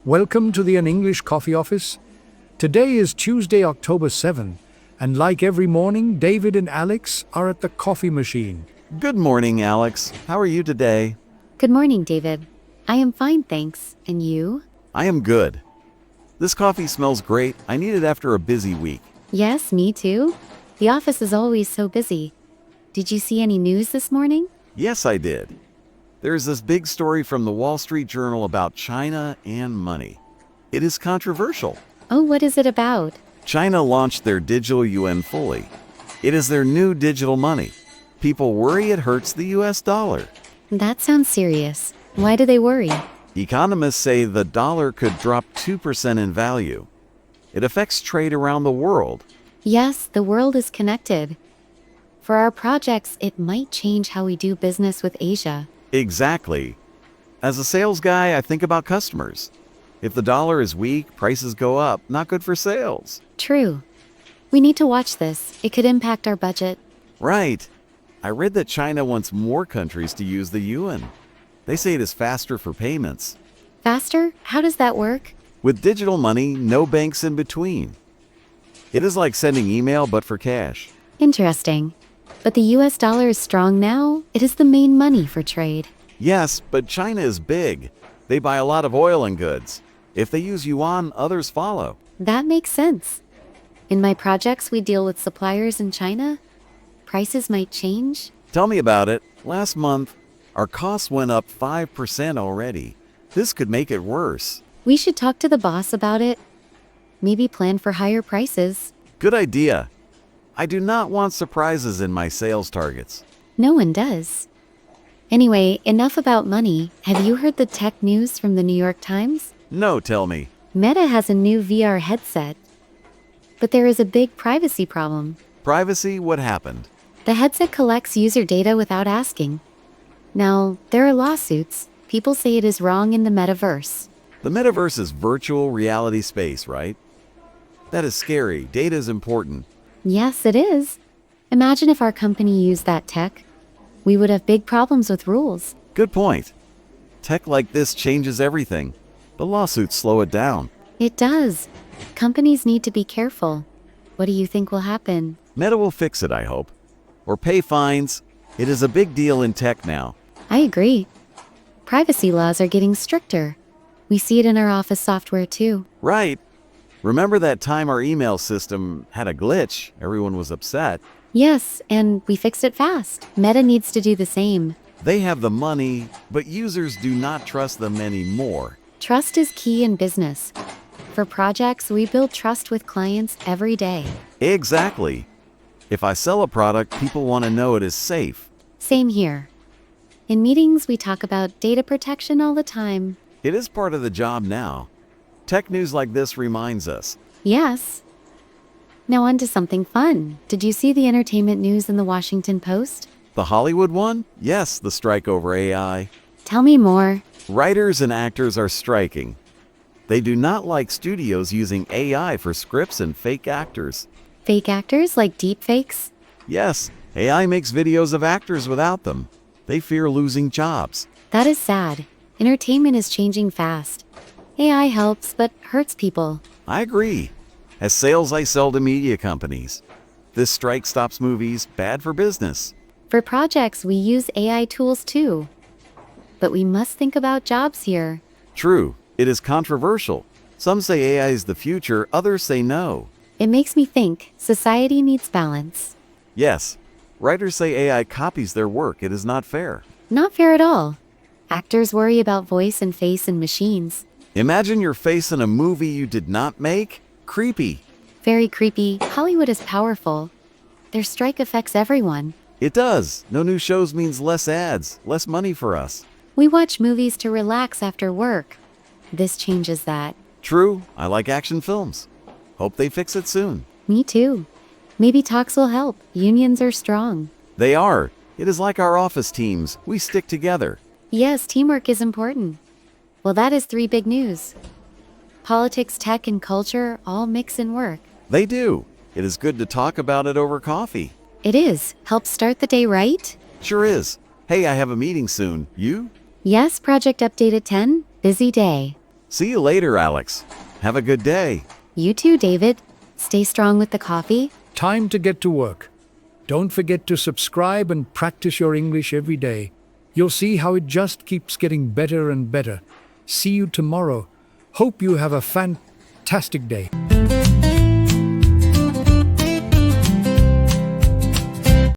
Welcome to the An English Coffee Office. Today is Tuesday, October 7, and like every morning, David and Alex are at the coffee machine. Good morning, Alex. How are you today? Good morning, David. I am fine, thanks. And you? I am good. This coffee smells great. I need it after a busy week. Yes, me too. The office is always so busy. Did you see any news this morning? Yes, I did. There's this big story from the Wall Street Journal about China and money. It is controversial. Oh, what is it about? China launched their digital yuan fully. It is their new digital money. People worry it hurts the US dollar. That sounds serious. Why do they worry? Economists say the dollar could drop 2% in value. It affects trade around the world. Yes, the world is connected. For our projects, it might change how we do business with Asia. Exactly. As a sales guy, I think about customers. If the dollar is weak, prices go up. Not good for sales. True. We need to watch this. It could impact our budget. Right. I read that China wants more countries to use the yuan. They say it is faster for payments. Faster? How does that work? With digital money, no banks in between. It is like sending email but for cash. Interesting. But the US dollar is strong now. It is the main money for trade. Yes, but China is big. They buy a lot of oil and goods. If they use yuan, others follow. That makes sense. In my projects, we deal with suppliers in China. Prices might change. Tell me about it. Last month, our costs went up 5% already. This could make it worse. We should talk to the boss about it. Maybe plan for higher prices. Good idea. I do not want surprises in my sales targets. No one does. Anyway, enough about money. Have you heard the tech news from the New York Times? No, tell me. Meta has a new VR headset. But there is a big privacy problem. Privacy? What happened? The headset collects user data without asking. Now, there are lawsuits. People say it is wrong in the metaverse. The metaverse is virtual reality space, right? That is scary. Data is important. Yes, it is. Imagine if our company used that tech. We would have big problems with rules. Good point. Tech like this changes everything. The lawsuits slow it down. It does. Companies need to be careful. What do you think will happen? Meta will fix it, I hope. Or pay fines. It is a big deal in tech now. I agree. Privacy laws are getting stricter. We see it in our office software too. Right. Remember that time our email system had a glitch? Everyone was upset. Yes, and we fixed it fast. Meta needs to do the same. They have the money, but users do not trust them anymore. Trust is key in business. For projects, we build trust with clients every day. Exactly. If I sell a product, people want to know it is safe. Same here. In meetings, we talk about data protection all the time. It is part of the job now. Tech news like this reminds us. Yes. Now on to something fun. Did you see the entertainment news in the Washington Post? The Hollywood one? Yes, the strike over AI. Tell me more. Writers and actors are striking. They do not like studios using AI for scripts and fake actors. Fake actors like deepfakes? Yes, AI makes videos of actors without them. They fear losing jobs. That is sad. Entertainment is changing fast. AI helps, but hurts people. I agree. As sales, I sell to media companies. This strike stops movies, bad for business. For projects, we use AI tools too. But we must think about jobs here. True, it is controversial. Some say AI is the future, others say no. It makes me think society needs balance. Yes, writers say AI copies their work. It is not fair. Not fair at all. Actors worry about voice and face in machines. Imagine your face in a movie you did not make. Creepy. Very creepy. Hollywood is powerful. Their strike affects everyone. It does. No new shows means less ads, less money for us. We watch movies to relax after work. This changes that. True, I like action films. Hope they fix it soon. Me too. Maybe talks will help. Unions are strong. They are. It is like our office teams. We stick together. Yes, teamwork is important. Well, that is 3 big news. Politics, tech, and culture all mix in work. They do. It is good to talk about it over coffee. It is. Helps start the day right? Sure is. Hey, I have a meeting soon. You? Yes, project update at 10. Busy day. See you later, Alex. Have a good day. You too, David. Stay strong with the coffee. Time to get to work. Don't forget to subscribe and practice your English every day. You'll see how it just keeps getting better and better. See you tomorrow. Hope you have a fantastic day.